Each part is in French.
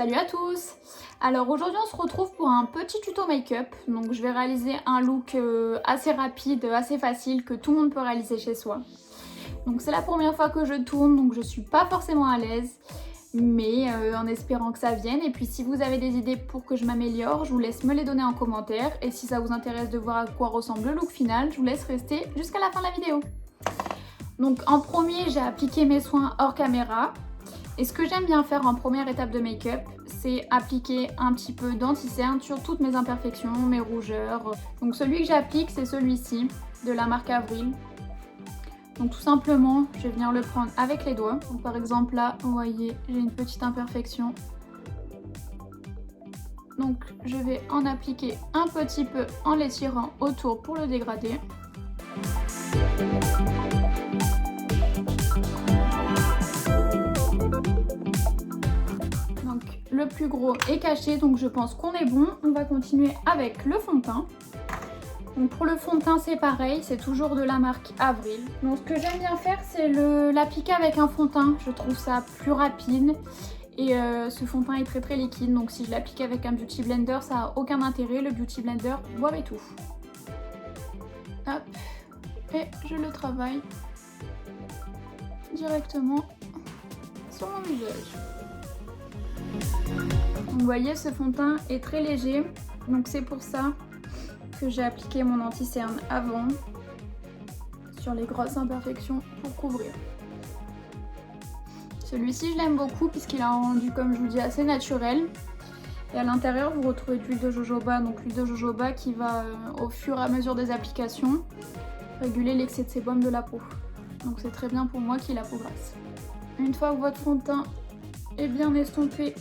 Salut à tous! Alors aujourd'hui on se retrouve pour un petit tuto make-up. Donc je vais réaliser un look assez rapide, assez facile que tout le monde peut réaliser chez soi. Donc c'est la première fois que je tourne, donc je suis pas forcément à l'aise. Mais en espérant que ça vienne. Et puis si vous avez des idées pour que je m'améliore, je vous laisse me les donner en commentaire. Et si ça vous intéresse de voir à quoi ressemble le look final, je vous laisse rester jusqu'à la fin de la vidéo. Donc en premier, j'ai appliqué mes soins hors caméra. Et ce que j'aime bien faire en première étape de make-up, c'est appliquer un petit peu d'anti-cerne sur toutes mes imperfections, mes rougeurs. Donc celui que j'applique, c'est celui-ci, de la marque Avril. Donc tout simplement, je vais venir le prendre avec les doigts. Donc par exemple là, vous voyez, j'ai une petite imperfection. Donc je vais en appliquer un petit peu en l'étirant autour pour le dégrader. Donc le plus gros est caché, donc je pense qu'on est bon. On va continuer avec le fond de teint. Donc pour le fond de teint c'est pareil, c'est toujours de la marque Avril. Donc ce que j'aime bien faire c'est l'appliquer avec un fond de teint, je trouve ça plus rapide. Et ce fond de teint est très liquide, donc si je l'applique avec un beauty blender ça n'a aucun intérêt, le beauty blender boit et tout. Hop, et je le travaille directement sur mon visage. Donc, vous voyez ce fond de teint est très léger, donc c'est pour ça que j'ai appliqué mon anti-cerne avant sur les grosses imperfections pour couvrir. Celui-ci je l'aime beaucoup puisqu'il a un rendu, comme je vous dis, assez naturel. Et à l'intérieur vous retrouvez de l'huile de jojoba, donc l'huile de jojoba qui va au fur et à mesure des applications réguler l'excès de sébum de la peau. Donc c'est très bien pour moi qui ai la peau grasse. Une fois que votre fond de teint est bien estompé,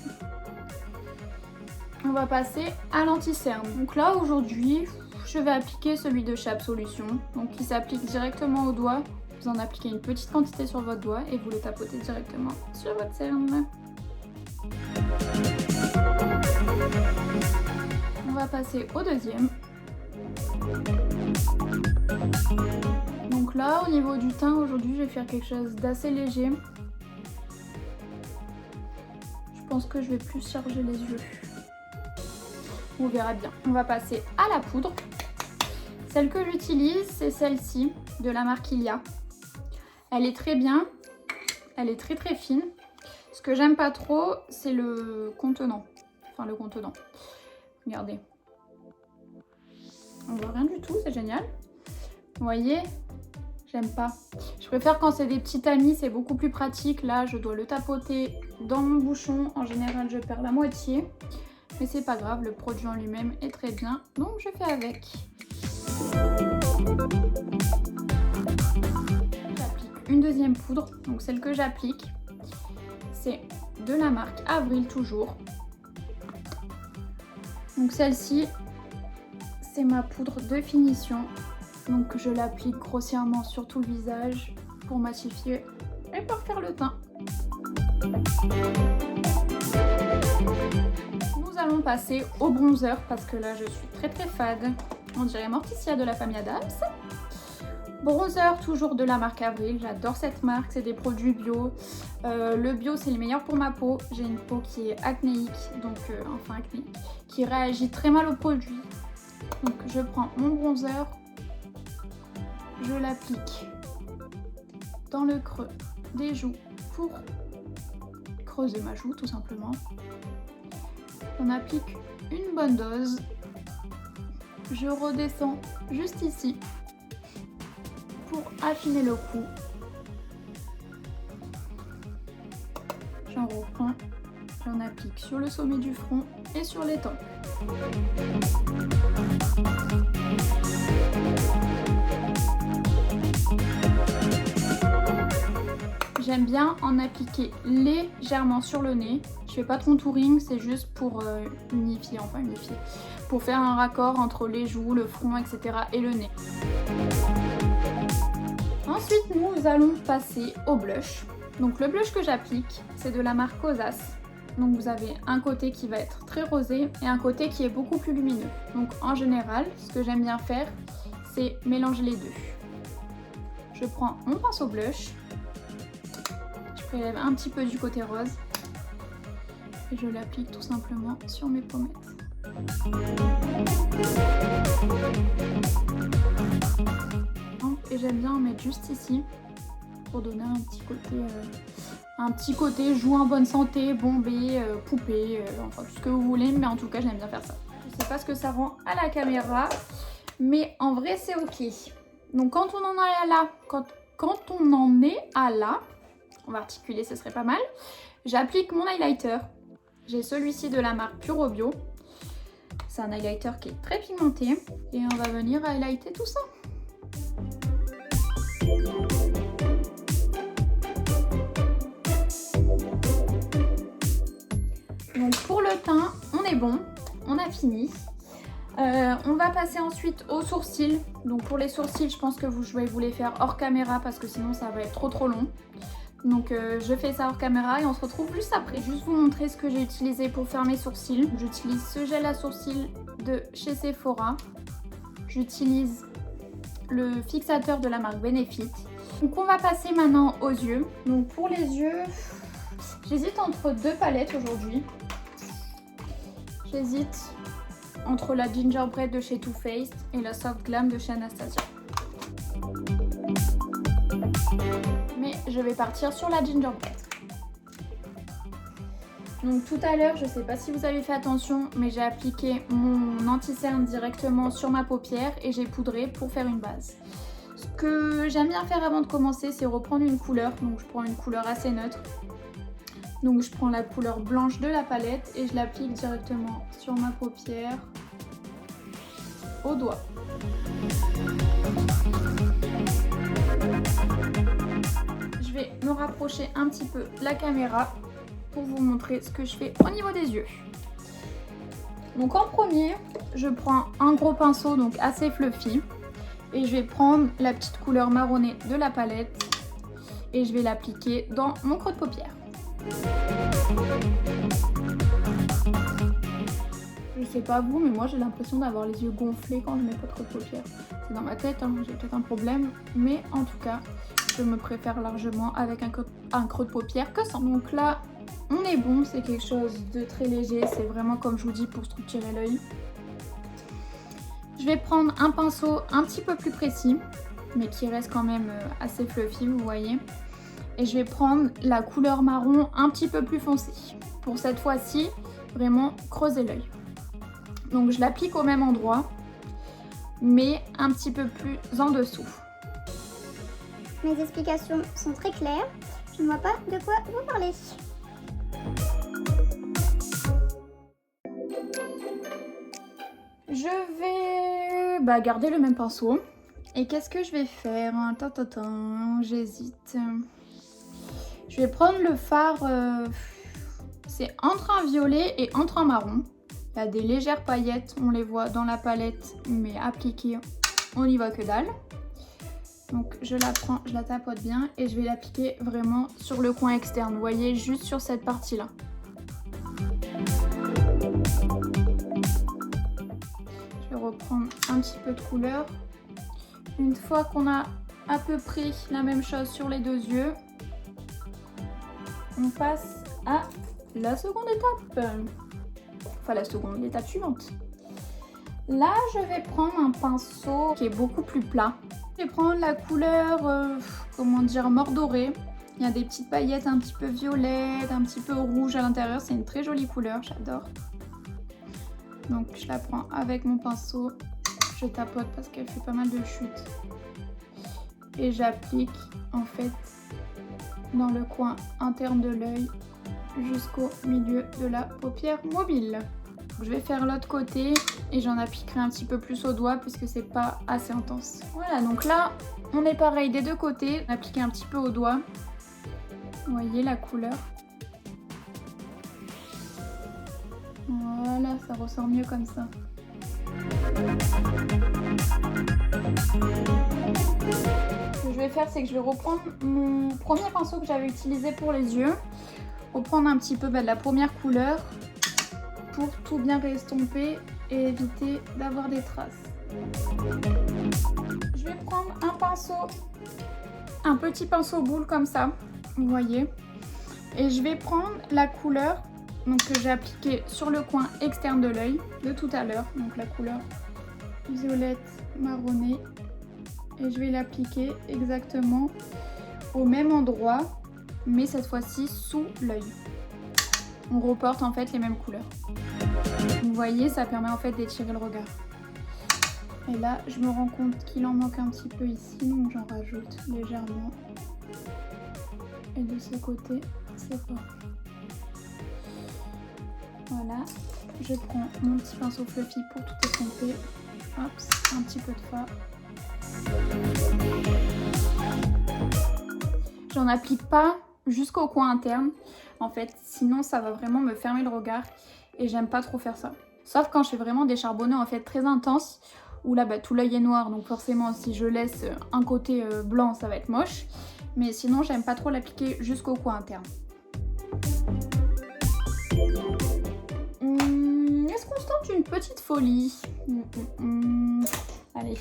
on va passer à l'anti-cerne. Donc là aujourd'hui je vais appliquer celui de chez Absolution, donc qui s'applique directement au doigt. Vous en appliquez une petite quantité sur votre doigt et vous le tapotez directement sur votre cerne. On va passer au deuxième. Donc là, au niveau du teint, aujourd'hui, je vais faire quelque chose d'assez léger. Je pense que je vais plus charger les yeux. On verra bien. On va passer à la poudre. Celle que j'utilise, c'est celle-ci, de la marque Ilia. Elle est très bien, elle est très fine. Ce que j'aime pas trop, c'est le contenant. Enfin, le contenant. Regardez. On voit rien du tout, c'est génial. Vous voyez, j'aime pas. Je préfère quand c'est des petits tamis, c'est beaucoup plus pratique. Là, je dois le tapoter dans mon bouchon. En général, je perds la moitié. Mais c'est pas grave, le produit en lui-même est très bien. Donc, je fais avec. Une deuxième poudre, donc celle que j'applique, c'est de la marque Avril toujours. Donc celle-ci, c'est ma poudre de finition. Donc je l'applique grossièrement sur tout le visage pour matifier et pour faire le teint. Nous allons passer au bronzer parce que là je suis très fade. On dirait Morticia de la famille Adams. Bronzer toujours de la marque Avril, j'adore cette marque, c'est des produits bio. Le bio c'est le meilleur pour ma peau, j'ai une peau qui est acnéique, donc acnéique, qui réagit très mal aux produits. Donc je prends mon bronzer, je l'applique dans le creux des joues pour creuser ma joue tout simplement. On applique une bonne dose, je redescends juste ici pour affiner le cou. J'en reprends, j'en applique sur le sommet du front et sur les tempes. J'aime bien en appliquer légèrement sur le nez. Je fais pas de contouring, c'est juste pour unifier, pour faire un raccord entre les joues, le front, etc. et le nez. Ensuite, nous allons passer au blush. Donc le blush que j'applique, c'est de la marque Kosas. Donc vous avez un côté qui va être très rosé et un côté qui est beaucoup plus lumineux. Donc en général, ce que j'aime bien faire, c'est mélanger les deux. Je prends mon pinceau blush, je prélève un petit peu du côté rose Et je l'applique tout simplement sur mes pommettes. Et j'aime bien en mettre juste ici pour donner un petit côté joue en bonne santé, bombé, poupée, enfin tout ce que vous voulez, mais en tout cas j'aime bien faire ça. Je sais pas ce que ça rend à la caméra, mais en vrai c'est ok. Donc quand on en est à là, quand on en est à là, on va articuler, ce serait pas mal. J'applique mon highlighter. J'ai celui-ci de la marque Puro Bio. C'est un highlighter qui est très pigmenté et on va venir highlighter tout ça. Donc pour le teint, on est bon, on a fini. On va passer ensuite aux sourcils. Donc pour les sourcils, je pense que je vais vous les faire hors caméra parce que sinon ça va être trop long. Donc je fais ça hors caméra et on se retrouve juste après. Juste vous montrer ce que j'ai utilisé pour faire mes sourcils. J'utilise ce gel à sourcils de chez Sephora. J'utilise le fixateur de la marque Benefit. Donc on va passer maintenant aux yeux. Donc pour les yeux, j'hésite entre deux palettes aujourd'hui. J'hésite entre la Gingerbread de chez Too Faced et la Soft Glam de chez Anastasia. Mais je vais partir sur la Gingerbread. Donc tout à l'heure, je ne sais pas si vous avez fait attention, mais j'ai appliqué mon anti-cerne directement sur ma paupière et j'ai poudré pour faire une base. Ce que j'aime bien faire avant de commencer, c'est reprendre une couleur. Donc je prends une couleur assez neutre. Donc je prends la couleur blanche de la palette et je l'applique directement sur ma paupière, au doigt. Je vais me rapprocher un petit peu la caméra pour vous montrer ce que je fais au niveau des yeux. Donc en premier, je prends un gros pinceau donc assez fluffy et je vais prendre la petite couleur marronnée de la palette et je vais l'appliquer dans mon creux de paupière. Je sais pas vous, mais moi j'ai l'impression d'avoir les yeux gonflés quand je mets pas trop de paupières. C'est dans ma tête, hein, j'ai peut-être un problème, mais en tout cas, je me préfère largement avec un creux de paupière que sans. Donc là, on est bon, c'est quelque chose de très léger, c'est vraiment comme je vous dis pour structurer l'œil. Je vais prendre un pinceau un petit peu plus précis, mais qui reste quand même assez fluffy, vous voyez. Et je vais prendre la couleur marron un petit peu plus foncée. Pour cette fois-ci, vraiment creuser l'œil. Donc je l'applique au même endroit, mais un petit peu plus en dessous. Mes explications sont très claires. Je ne vois pas de quoi vous parler. Je vais garder le même pinceau. Et qu'est-ce que je vais faire? J'hésite. Je vais prendre le fard, c'est entre un violet et entre un marron. Il y a des légères paillettes, on les voit dans la palette, mais appliquées, on n'y voit que dalle. Donc je la prends, je la tapote bien et je vais l'appliquer vraiment sur le coin externe, vous voyez, juste sur cette partie-là. Je vais reprendre un petit peu de couleur. Une fois qu'on a à peu près la même chose sur les deux yeux, on passe à la seconde étape. Enfin l'étape suivante. Là, je vais prendre un pinceau qui est beaucoup plus plat. Je vais prendre la couleur, comment dire, mordorée. Il y a des petites paillettes un petit peu violettes, un petit peu rouge à l'intérieur. C'est une très jolie couleur, j'adore. Donc je la prends avec mon pinceau. Je tapote parce qu'elle fait pas mal de chutes. Et j'applique en fait dans le coin interne de l'œil jusqu'au milieu de la paupière mobile. Je vais faire l'autre côté et j'en appliquerai un petit peu plus au doigt puisque c'est pas assez intense. Voilà, donc là on est pareil des deux côtés. On applique un petit peu au doigt. Vous voyez la couleur. Voilà, ça ressort mieux comme ça. Ce que je vais faire, c'est que je vais reprendre mon premier pinceau que j'avais utilisé pour les yeux. Reprendre un petit peu de la première couleur pour tout bien réestomper et éviter d'avoir des traces. Je vais prendre un pinceau, un petit pinceau boule comme ça, vous voyez. Et je vais prendre la couleur donc que j'ai appliqué sur le coin externe de l'œil de tout à l'heure. Donc la couleur violette marronnée. Et je vais l'appliquer exactement au même endroit, mais cette fois-ci sous l'œil. On reporte en fait les mêmes couleurs. Vous voyez, ça permet en fait d'étirer le regard. Et là, je me rends compte qu'il en manque un petit peu ici, donc j'en rajoute légèrement. Et de ce côté, c'est bon. Voilà, je prends mon petit pinceau fluffy pour tout estomper. Hop, un petit peu de fard. J'en applique pas jusqu'au coin interne, en fait, sinon ça va vraiment me fermer le regard et j'aime pas trop faire ça. Sauf quand je fais vraiment des charbonneux en fait très intenses, où là tout l'œil est noir, donc forcément si je laisse un côté blanc ça va être moche. Mais sinon j'aime pas trop l'appliquer jusqu'au coin interne. Est-ce qu'on se tente une petite folie? Allez,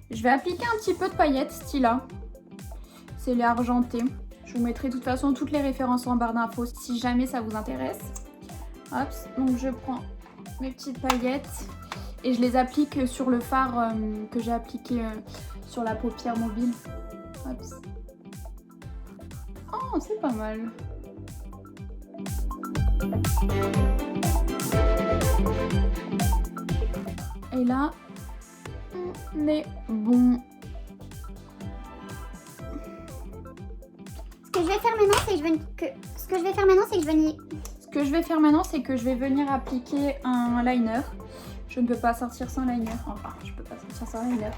je vais appliquer un petit peu de paillettes Stila. C'est les argentés. Je vous mettrai de toute façon toutes les références en barre d'infos si jamais ça vous intéresse. Hop, donc je prends mes petites paillettes et je les applique sur le fard que j'ai appliqué sur la paupière mobile. Hop. Oh, c'est pas mal. Et là, on est bon. Ce que je vais faire maintenant, c'est que je vais venir appliquer un liner. Je ne peux pas sortir sans liner. Enfin, je peux pas sortir sans liner.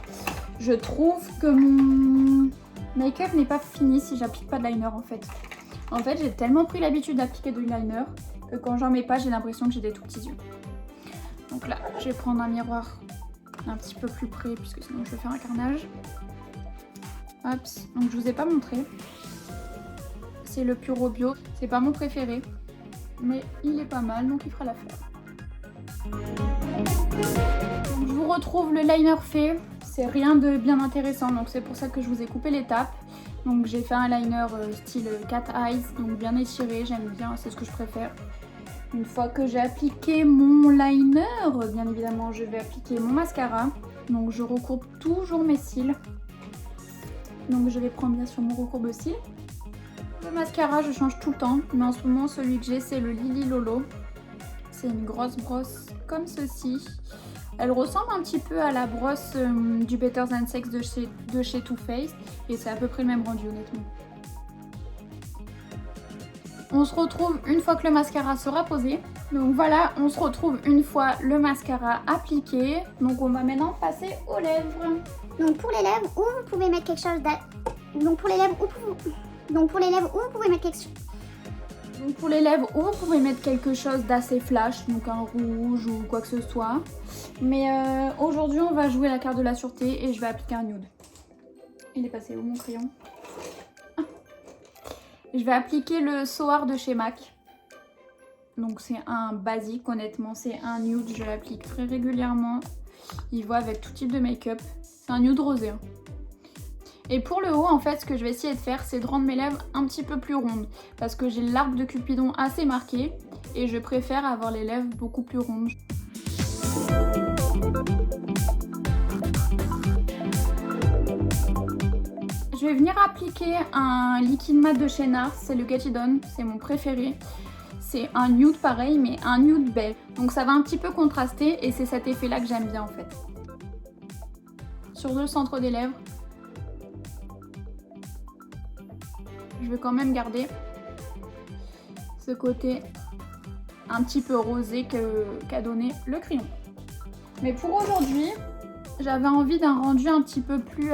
Je trouve que mon make-up n'est pas fini si j'applique pas de liner en fait. En fait, j'ai tellement pris l'habitude d'appliquer du liner que quand j'en mets pas, j'ai l'impression que j'ai des tout petits yeux. Donc là, je vais prendre un miroir un petit peu plus près puisque sinon je vais faire un carnage. Hop, donc je vous ai pas montré. C'est le Puro Bio. C'est pas mon préféré, mais il est pas mal, donc il fera l'affaire. Je vous retrouve le liner fait. C'est rien de bien intéressant, donc c'est pour ça que je vous ai coupé l'étape. Donc j'ai fait un liner style cat eyes, donc bien étiré, j'aime bien, c'est ce que je préfère. Une fois que j'ai appliqué mon liner, bien évidemment, je vais appliquer mon mascara. Donc je recourbe toujours mes cils. Donc je vais prendre bien sûr mon recourbe cils. Le mascara, je change tout le temps, mais en ce moment, celui que j'ai, c'est le Lily Lolo. C'est une grosse brosse comme ceci. Elle ressemble un petit peu à la brosse du Better Than Sex de chez Too Faced, et c'est à peu près le même rendu, honnêtement. On se retrouve une fois que le mascara sera posé. Donc voilà, on se retrouve une fois le mascara appliqué. Donc on va maintenant passer aux lèvres. Donc pour les lèvres, où vous pouvez mettre quelque chose Donc pour les lèvres, où vous pouvez mettre quelque chose. Donc pour les lèvres, où vous pouvez mettre quelque chose d'assez flash, donc un rouge ou quoi que ce soit. Mais aujourd'hui, on va jouer la carte de la sûreté et je vais appliquer un nude. Il est passé où mon crayon? Je vais appliquer le Soar de chez MAC. Donc c'est un basique, honnêtement, c'est un nude, je l'applique très régulièrement. Il va avec tout type de make-up. C'est un nude rosé. Hein. Et pour le haut, en fait, ce que je vais essayer de faire, c'est de rendre mes lèvres un petit peu plus rondes. Parce que j'ai l'arc de Cupidon assez marqué et je préfère avoir les lèvres beaucoup plus rondes. Je vais venir appliquer un liquide mat de chez NARS, c'est le Get It Done, c'est mon préféré. C'est un nude pareil, mais un nude beige. Donc ça va un petit peu contraster et c'est cet effet-là que j'aime bien en fait. Sur le centre des lèvres. Je vais quand même garder ce côté un petit peu rosé qu'a donné le crayon. Mais pour aujourd'hui, j'avais envie d'un rendu un petit peu plus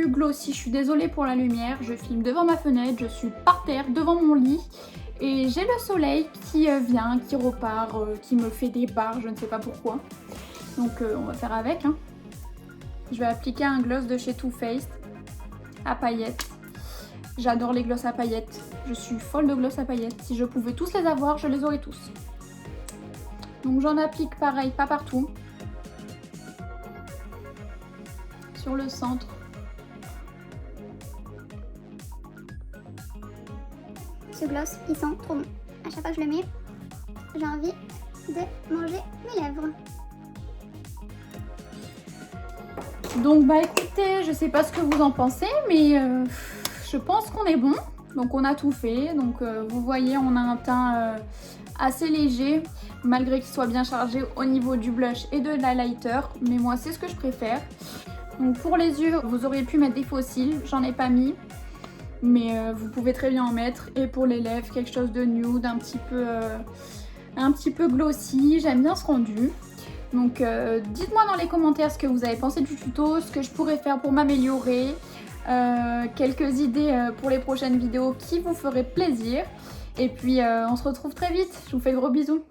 glossy. Je suis désolée pour la lumière, je filme devant ma fenêtre, je suis par terre devant mon lit et j'ai le soleil qui vient, qui repart, qui me fait des barres, je ne sais pas pourquoi. Donc on va faire avec. Hein. Je vais appliquer un gloss de chez Too Faced à paillettes. J'adore les gloss à paillettes, je suis folle de gloss à paillettes. Si je pouvais tous les avoir, je les aurais tous. Donc j'en applique pareil, pas partout. Sur le centre. Ce gloss, il sent trop bon. À chaque fois que je le mets, j'ai envie de manger mes lèvres. Donc bah écoutez, je sais pas ce que vous en pensez, mais je pense qu'on est bon. Donc on a tout fait. Donc vous voyez, on a un teint assez léger, malgré qu'il soit bien chargé au niveau du blush et de l'highlighter. Mais moi c'est ce que je préfère. Donc pour les yeux, vous auriez pu mettre des faux cils, j'en ai pas mis. Mais vous pouvez très bien en mettre. Et pour les lèvres, quelque chose de nude, un petit peu glossy. J'aime bien ce rendu. Donc dites-moi dans les commentaires ce que vous avez pensé du tuto, ce que je pourrais faire pour m'améliorer, quelques idées pour les prochaines vidéos qui vous feraient plaisir. Et puis on se retrouve très vite. Je vous fais gros bisous.